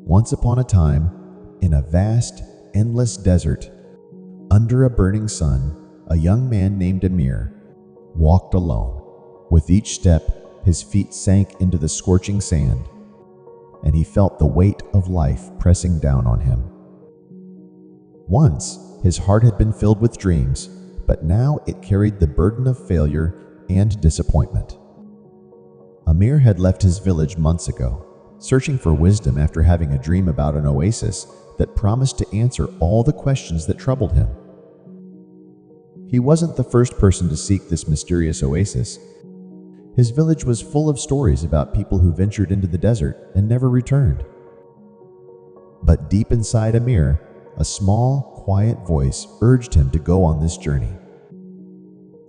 Once upon a time, in a vast, endless desert, under a burning sun, a young man named Amir walked alone. With each step, his feet sank into the scorching sand, and he felt the weight of life pressing down on him. Once, his heart had been filled with dreams, but now it carried the burden of failure and disappointment. Amir had left his village months ago, searching for wisdom after having a dream about an oasis that promised to answer all the questions that troubled him. He wasn't the first person to seek this mysterious oasis. His village was full of stories about people who ventured into the desert and never returned. But deep inside Amir, a small, quiet voice urged him to go on this journey.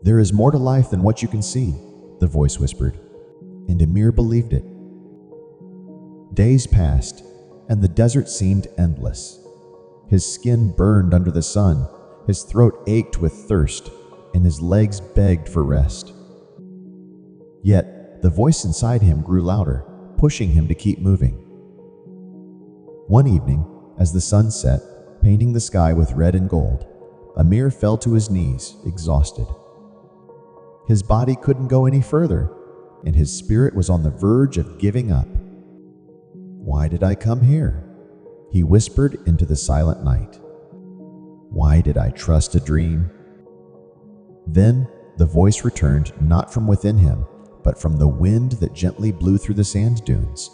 "There is more to life than what you can see," the voice whispered, and Amir believed it. Days passed, and the desert seemed endless. His skin burned under the sun, his throat ached with thirst, and his legs begged for rest. Yet, the voice inside him grew louder, pushing him to keep moving. One evening, as the sun set, painting the sky with red and gold, Amir fell to his knees, exhausted. His body couldn't go any further, and his spirit was on the verge of giving up. "Why did I come here?" he whispered into the silent night. "Why did I trust a dream?" Then the voice returned, not from within him, but from the wind that gently blew through the sand dunes.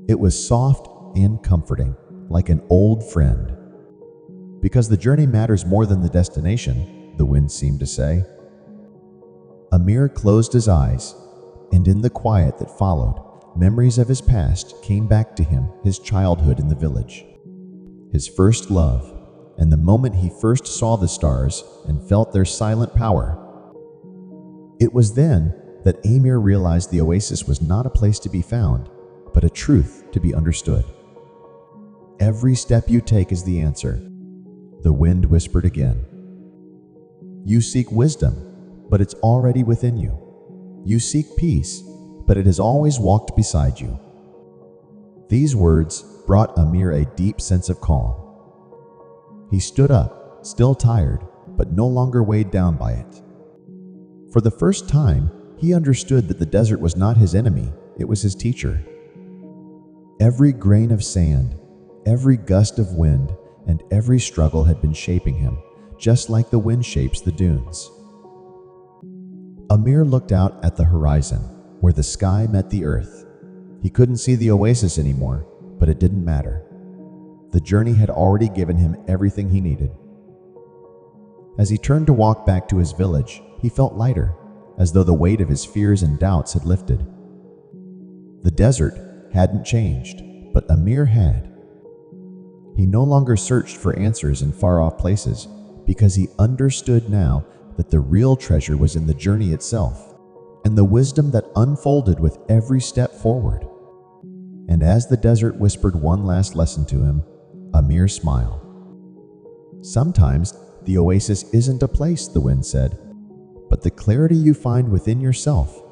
It was soft and comforting, like an old friend. "Because the journey matters more than the destination," the wind seemed to say. Amir closed his eyes, and in the quiet that followed, memories of his past came back to him, his childhood in the village, his first love, and the moment he first saw the stars and felt their silent power. It was then that Amir realized the oasis was not a place to be found, but a truth to be understood. "Every step you take is the answer," the wind whispered again. "You seek wisdom, but it's already within you. You seek peace, but it has always walked beside you." These words brought Amir a deep sense of calm. He stood up, still tired, but no longer weighed down by it. For the first time, he understood that the desert was not his enemy, it was his teacher. Every grain of sand, every gust of wind, and every struggle had been shaping him, just like the wind shapes the dunes. Amir looked out at the horizon, where the sky met the earth. He couldn't see the oasis anymore, but it didn't matter. The journey had already given him everything he needed. As he turned to walk back to his village, he felt lighter, as though the weight of his fears and doubts had lifted. The desert hadn't changed, but Amir had. He no longer searched for answers in far-off places, because he understood now that the real treasure was in the journey itself, and the wisdom that unfolded with every step forward. And as the desert whispered one last lesson to him, Amir smiled. "Sometimes the oasis isn't a place," the wind said, "but the clarity you find within yourself."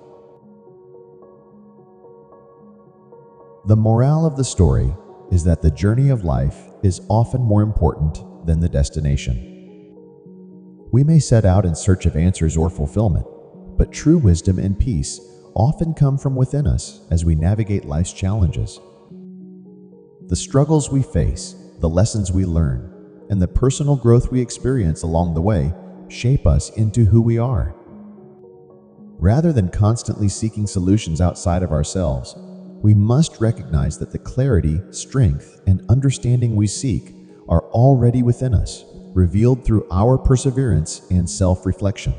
The morale of the story is that the journey of life is often more important than the destination. We may set out in search of answers or fulfillment, but true wisdom and peace often come from within us as we navigate life's challenges. The struggles we face, the lessons we learn, and the personal growth we experience along the way shape us into who we are. Rather than constantly seeking solutions outside of ourselves, we must recognize that the clarity, strength, and understanding we seek are already within us, revealed through our perseverance and self-reflection.